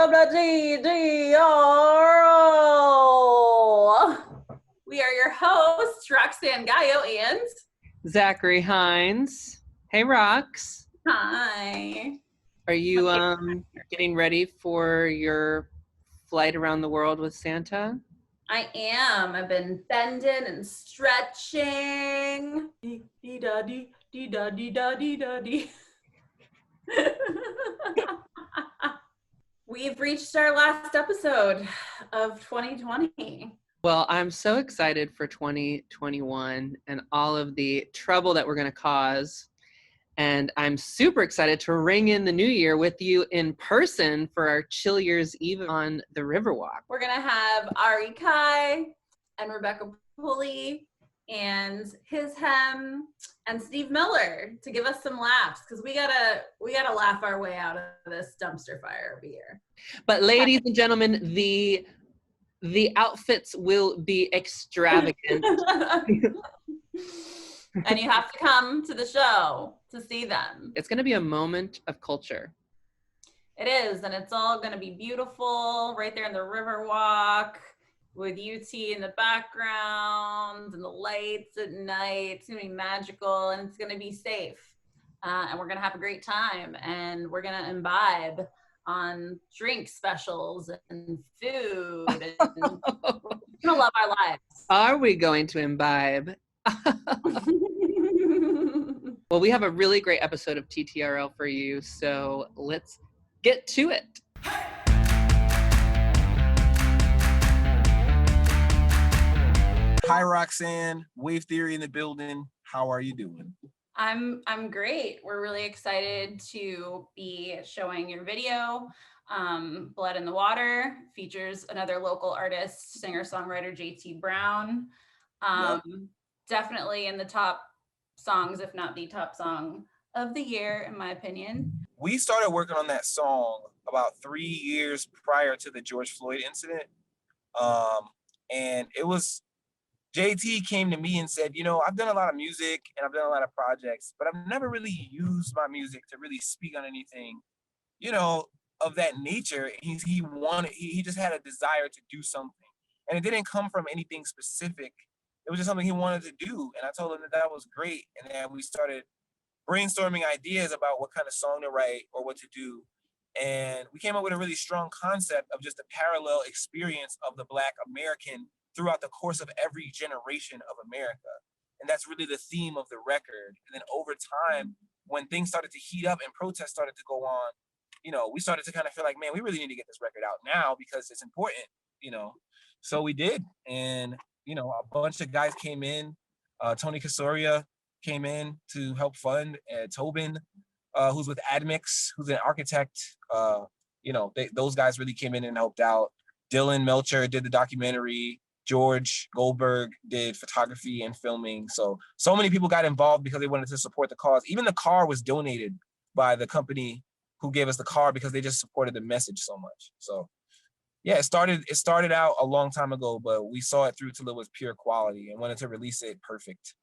WGGRO. We are your hosts, Roxanne Gallo and Zachary Hines. Hey, Rox. hi. Are you getting ready for your flight around the world with Santa? I am. I've been bending and stretching. Dee-da-dee, dee-da-dee-da-dee-da-dee. We've reached our last episode of 2020. Well, I'm so excited for 2021 and all of the trouble that we're going to cause. And I'm super excited to ring in the new year with you in person for our Chill Year's Eve on the Riverwalk. We're going to have Ari Kai and Rebecca Pulley and his hem and Steve Miller to give us some laughs, because we gotta laugh our way out of this dumpster fire every year. But ladies and gentlemen, the outfits will be extravagant. And you have to come to the show to see them. It's going to be a moment of culture. It is, and it's all going to be beautiful right there in the Riverwalk with UT in the background and the lights at night. It's going to be magical, and it's going to be safe. And we're going to have a great time, and we're going to imbibe on drink specials and food. And we're going to love our lives. Are we going to imbibe? Well, we have a really great episode of TTRL for you, so let's get to it. Hi, Roxanne. Wave Theory in the building. How are you doing? I'm great. We're really excited to be showing your video. Blood in the Water features another local artist, singer-songwriter J.T Brown. Yep. Definitely in the top songs, if not the top song of the year, in my opinion. We started working on that song about 3 years prior to the George Floyd incident. And it was, JT came to me and said, I've done a lot of music and I've done a lot of projects, but I've never really used my music to really speak on anything, of that nature. He just had a desire to do something. And it didn't come from anything specific. It was just something he wanted to do. And I told him that was great. And then we started brainstorming ideas about what kind of song to write or what to do. And we came up with a really strong concept of just a parallel experience of the Black American throughout the course of every generation of America. And that's really the theme of the record. And then over time, when things started to heat up and protests started to go on, we started to kind of feel like, man, we really need to get this record out now because it's important, So we did. And, a bunch of guys came in. Tony Casoria came in to help fund. Tobin, who's with Admix, who's an architect. Those guys really came in and helped out. Dylan Melcher did the documentary. George Goldberg did photography and filming. So many people got involved because they wanted to support the cause. Even the car was donated by the company who gave us the car because they just supported the message so much. So yeah, it started out a long time ago, but we saw it through till it was pure quality and wanted to release it perfect,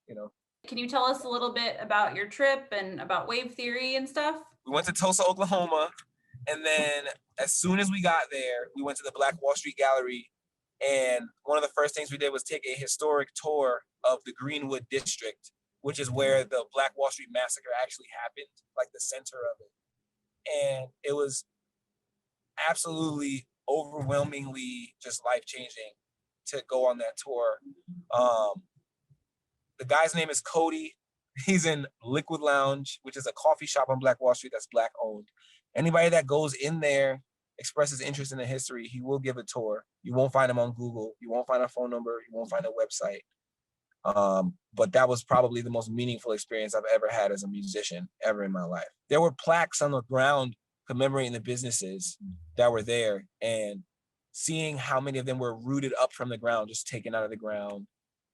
Can you tell us a little bit about your trip and about Wave Theory and stuff? We went to Tulsa, Oklahoma, and then as soon as we got there, we went to the Black Wall Street Gallery. And one of the first things we did was take a historic tour of the Greenwood District, which is where the Black Wall Street Massacre actually happened, like the center of it. And it was absolutely overwhelmingly just life-changing to go on that tour. The guy's name is Cody. He's in Liquid Lounge, which is a coffee shop on Black Wall Street that's Black owned. Anybody that goes in there, expresses interest in the history, he will give a tour. You won't find him on Google. You won't find a phone number. You won't find a website. But that was probably the most meaningful experience I've ever had as a musician ever in my life. There were plaques on the ground commemorating the businesses that were there, and seeing how many of them were rooted up from the ground, just taken out of the ground.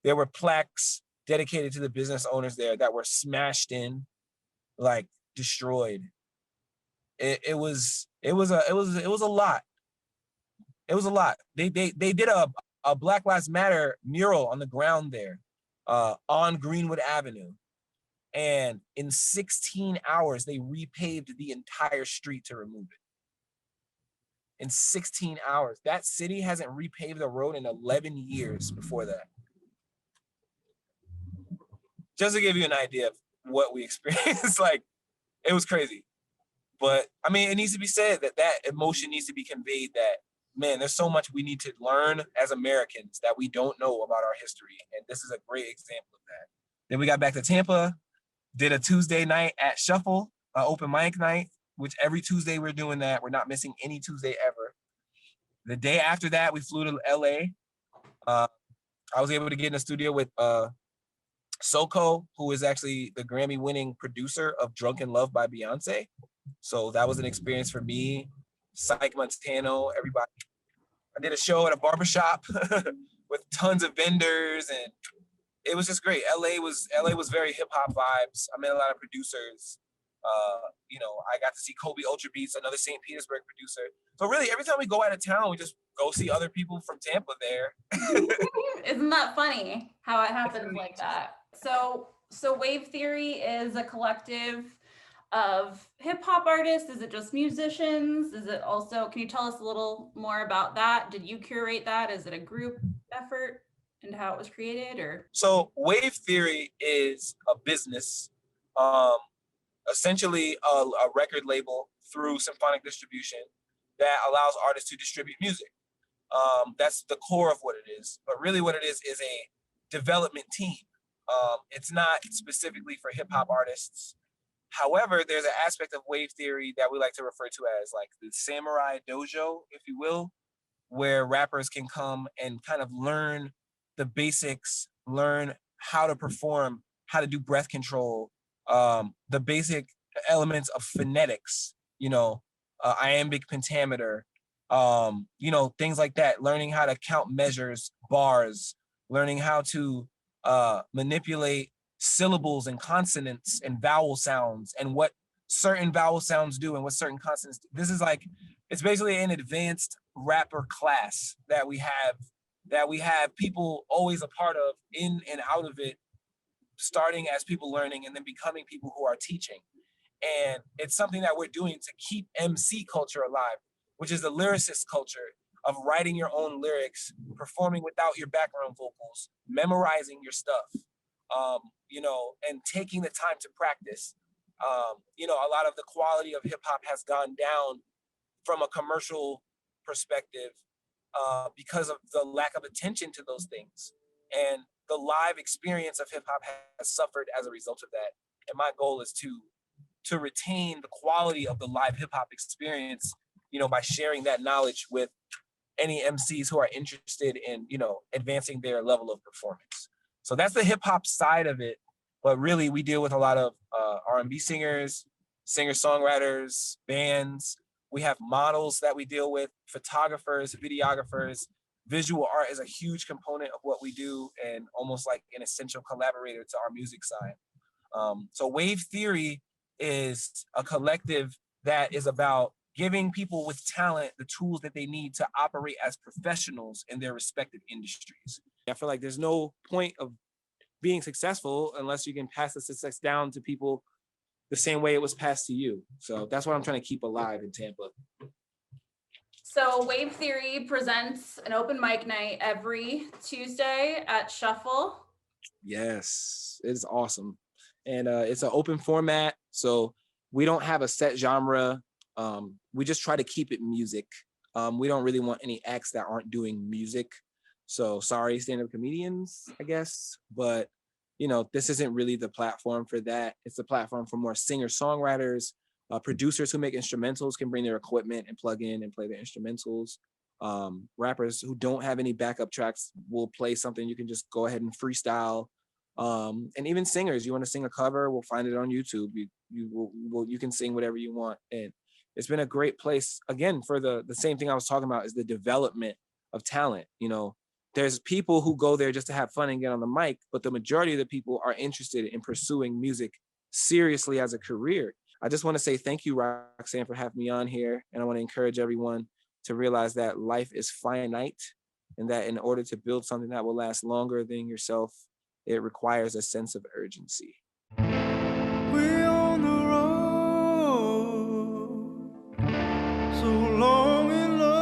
There were plaques dedicated to the business owners there that were smashed in, like destroyed. It was a lot. It was a lot. They did a Black Lives Matter mural on the ground there, on Greenwood Avenue. And in 16 hours, they repaved the entire street to remove in 16 hours. That city hasn't repaved a road in 11 years before that. Just to give you an idea of what we experienced, like, it was crazy. But I mean, it needs to be said that that emotion needs to be conveyed, that, man, there's so much we need to learn as Americans that we don't know about our history. And this is a great example of that. Then we got back to Tampa, did a Tuesday night at Shuffle, open mic night, which every Tuesday we're doing that. We're not missing any Tuesday ever. The day after that, we flew to LA. I was able to get in the studio with Soko, who is actually the Grammy-winning producer of Drunken Love by Beyonce. So that was an experience for me, Psych Montano, everybody. I did a show at a barbershop with tons of vendors, and it was just great. LA was very hip hop vibes. I met a lot of producers. I got to see Kobe Ultra Beats, another St. Petersburg producer. So really, every time we go out of town, we just go see other people from Tampa there. Isn't that funny how it happens like that? So Wave Theory is a collective of hip hop artists. Is it just musicians? Is it also, can you tell us a little more about that? Did you curate that? Is it a group effort and how it was created, or? So Wave Theory is a business, essentially a record label through symphonic distribution that allows artists to distribute music. That's the core of what it is. But really what it is a development team. It's not specifically for hip hop artists. However, there's an aspect of Wave Theory that we like to refer to as like the samurai dojo, if you will, where rappers can come and kind of learn the basics, learn how to perform, how to do breath control, the basic elements of phonetics, iambic pentameter, things like that, learning how to count measures, bars, learning how to manipulate syllables and consonants and vowel sounds and what certain vowel sounds do and what certain consonants do. This is like, it's basically an advanced rapper class that we have people always a part of, in and out of it, starting as people learning and then becoming people who are teaching. And it's something that we're doing to keep MC culture alive, which is the lyricist culture of writing your own lyrics, performing without your background vocals, memorizing your stuff, and taking the time to practice. A lot of the quality of hip hop has gone down from a commercial perspective because of the lack of attention to those things. And the live experience of hip hop has suffered as a result of that. And my goal is to retain the quality of the live hip hop experience, by sharing that knowledge with any MCs who are interested in, advancing their level of performance. So that's the hip hop side of it. But really, we deal with a lot of R&B singers, singer-songwriters, bands. We have models that we deal with, photographers, videographers. Visual art is a huge component of what we do and almost like an essential collaborator to our music side. So Wave Theory is a collective that is about giving people with talent the tools that they need to operate as professionals in their respective industries. I feel like there's no point of being successful unless you can pass the success down to people the same way it was passed to you. So that's what I'm trying to keep alive in Tampa. So Wave Theory presents an open mic night every Tuesday at Shuffle. Yes, it's awesome. And it's an open format. So we don't have a set genre. We just try to keep it music. We don't really want any acts that aren't doing music. So sorry, stand-up comedians, I guess. But, this isn't really the platform for that. It's the platform for more singer-songwriters. Producers who make instrumentals can bring their equipment and plug in and play their instrumentals. Rappers who don't have any backup tracks will play something. You can just go ahead and freestyle. And even singers, you want to sing a cover, we'll find it on YouTube. You can sing whatever you want. And it's been a great place, again, for the same thing I was talking about, is the development of talent. There's people who go there just to have fun and get on the mic, but the majority of the people are interested in pursuing music seriously as a career. I just want to say thank you, Roxanne, for having me on here. And I want to encourage everyone to realize that life is finite and that in order to build something that will last longer than yourself, it requires a sense of urgency. We're on the road, so long in love.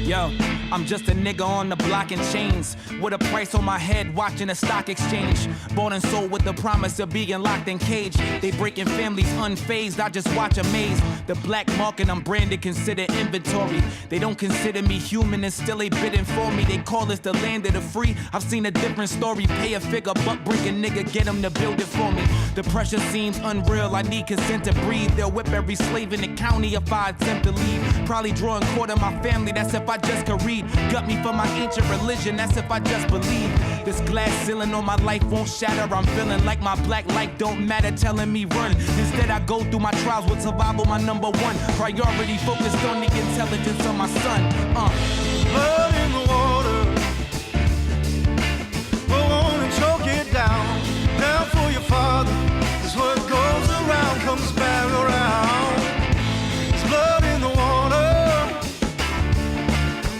Yo, I'm just a nigga on the block in chains, with a price on my head, watching a stock exchange. Bought and sold with the promise of being locked in cage. They breaking families unfazed, I just watch amazed. The black market I'm branded, consider inventory. They don't consider me human and still ain't bidding for me. They call us the land of the free. I've seen a different story. Pay a figure, buck break a nigga, get him to build it for me. The pressure seems unreal, I need consent to breathe. They'll whip every slave in the county if I attempt to leave. Probably drawing court of my family, that's if I just could read. Gut me for my ancient religion, that's if I just believe. This glass ceiling on my life won't shatter. I'm feeling like my black light don't matter, telling me run. Instead I go through my trials with survival, my number one priority, focused on the intelligence of my son. Blood in the water, go on and choke it down. Down for your father, 'cause what goes around comes back around. It's blood in the water,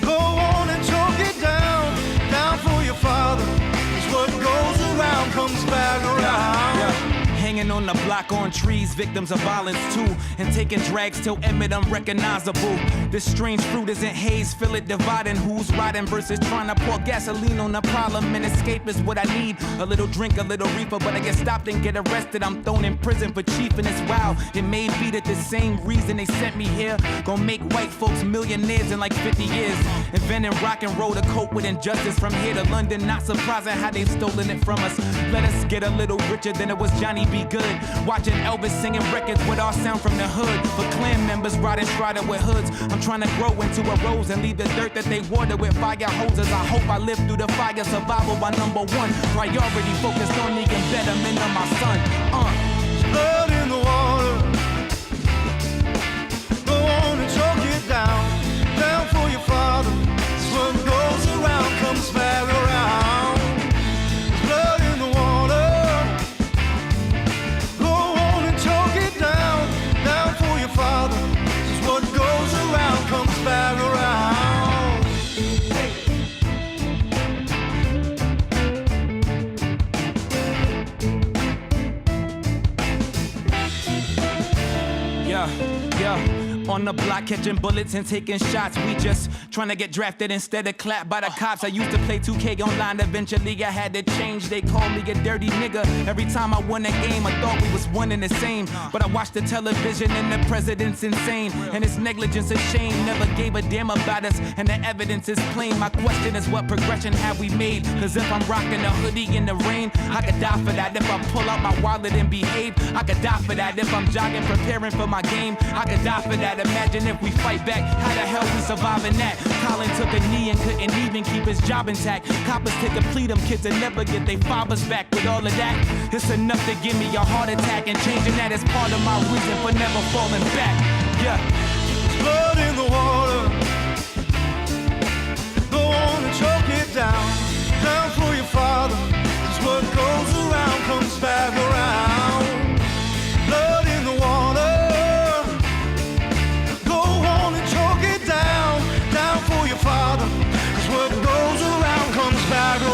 go on and choke it down. Down for your father, 'cause what goes around comes back around. Hanging on the block on trees, victims of violence too. And taking drags till Emmett unrecognizable. This strange fruit isn't haze, feel it dividing who's riding versus trying to pour gasoline on the problem. And escape is what I need. A little drink, a little reefer, but I get stopped and get arrested. I'm thrown in prison for chief and it's wild. It may be that the same reason they sent me here gon' make white folks millionaires in like 50 years. Inventing rock and roll to cope with injustice from here to London. Not surprising how they've stolen it from us. Let us get a little richer than it was Johnny B. Good. Watching Elvis singing records with our sound from the hood. For clan members riding striding with hoods. I'm trying to grow into a rose and leave the dirt that they water with fire hoses. I hope I live through the fire. Survival my number one priority. Focused on the betterment of my son. Blood in the water, go on and choke it down. Down for your father, 'cause what goes around comes back around. Blood in the water, go on and choke it down. Down for your father, 'cause what goes around comes back around. On the block catching bullets and taking shots. We just trying to get drafted instead of clapped by the cops. I used to play 2K online, eventually I had to change. They called me a dirty nigga every time I won a game. I thought we was one and the same, but I watched the television and the president's insane. And his negligence is shame, never gave a damn about us, and the evidence is plain. My question is, what progression have we made? 'Cause if I'm rocking a hoodie in the rain, I could die for that. If I pull out my wallet and behave, I could die for that. If I'm jogging, preparing for my game, I could die for that. Imagine if we fight back, how the hell we surviving that? Colin took a knee and couldn't even keep his job intact. Coppers take a plea, them kids that never get their fathers back. With all of that, it's enough to give me a heart attack. And changing that is part of my reason for never falling back. Yeah. Blood in the water, go on and choke it down. Down for your father, 'cause what goes around comes back around. Blood in the water, go on and choke it down. Down for your father, 'cause what goes around comes back around.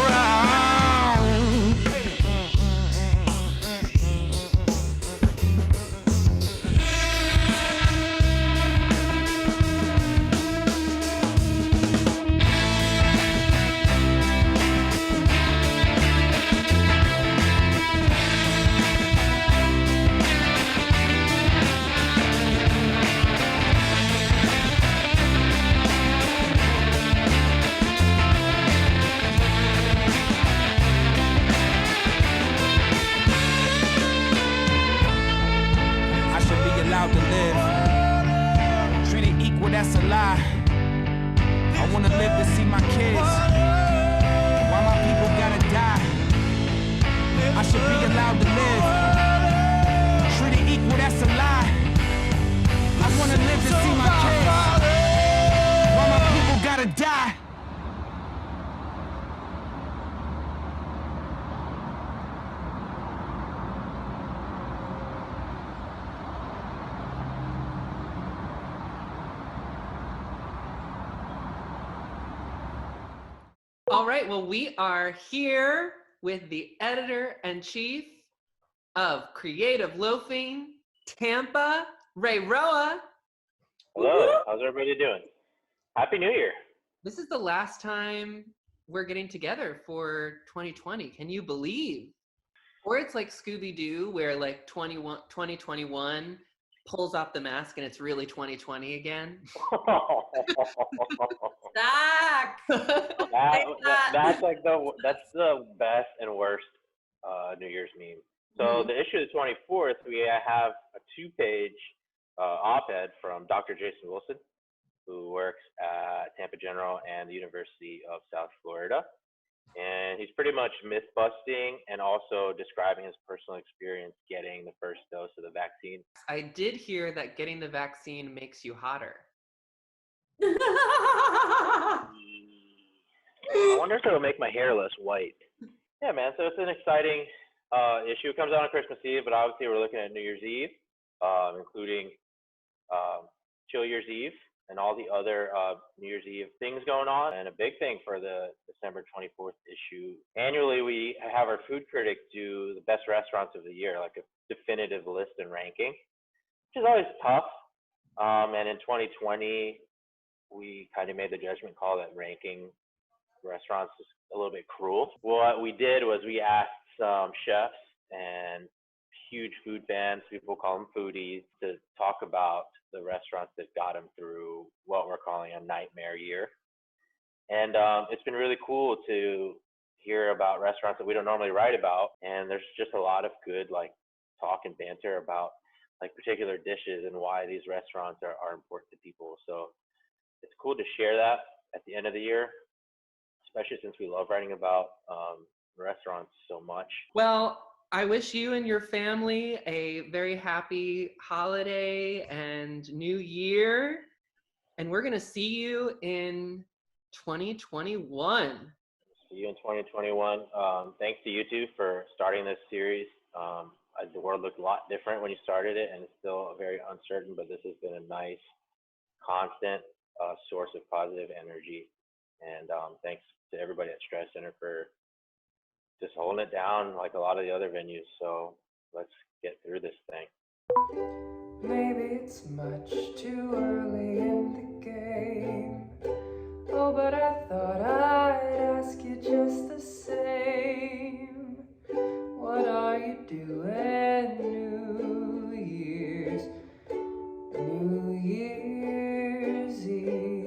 To live, treated equal, that's a lie. I wanna live to see my kids. Why my people gotta die? I should be allowed to live. Treated equal, that's a lie. I wanna live to see my kids. Why my people gotta die? All right, well, we are here with the editor-in-chief of Creative Loafing, Tampa, Ray Roa. Hello, how's everybody doing? Happy New Year. This is the last time we're getting together for 2020. Can you believe? Or it's like Scooby-Doo where like 2021 pulls off the mask and it's really 2020 again. Zach! That's the best and worst New Year's meme. So the issue of the 24th, we have a 2-page op-ed from Dr. Jason Wilson, who works at Tampa General and the University of South Florida. And he's pretty much myth busting and also describing his personal experience getting the first dose of the vaccine. I did hear that getting the vaccine makes you hotter. I wonder if it'll make my hair less white. Yeah, man. So it's an exciting issue. It comes out on Christmas Eve, but obviously we're looking at New Year's Eve, including Chill Year's Eve and all the other New Year's Eve things going on. And a big thing for the December 24th issue. Annually, we have our food critic do the best restaurants of the year, like a definitive list and ranking, which is always tough. And in 2020, we kind of made the judgment call that ranking restaurants is a little bit cruel. What we did was we asked some chefs and huge food fans, people call them foodies, to talk about the restaurants that got them through what we're calling a nightmare year. And it's been really cool to hear about restaurants that we don't normally write about. And there's just a lot of good like talk and banter about like particular dishes and why these restaurants are important to people. So it's cool to share that at the end of the year, especially since we love writing about restaurants so much. Well, I wish you and your family a very happy holiday and new year. And we're going to see you in 2021. See you in 2021. Thanks to you two for starting this series. The world looked a lot different when you started it, and it's still very uncertain, but this has been a nice, constant source of positive energy. And thanks to everybody at Stress Center for just holding it down like a lot of the other venues. So let's get through this thing. Maybe it's much too early in the game. Oh, but I thought I'd ask you just the same. What are you doing New Year's Eve?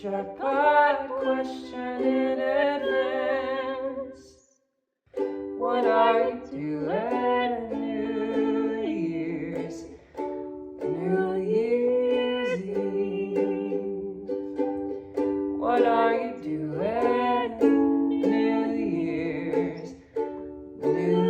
Jackpot question in advance. What are you doing New Year's Eve? What are you doing New Year's Eve?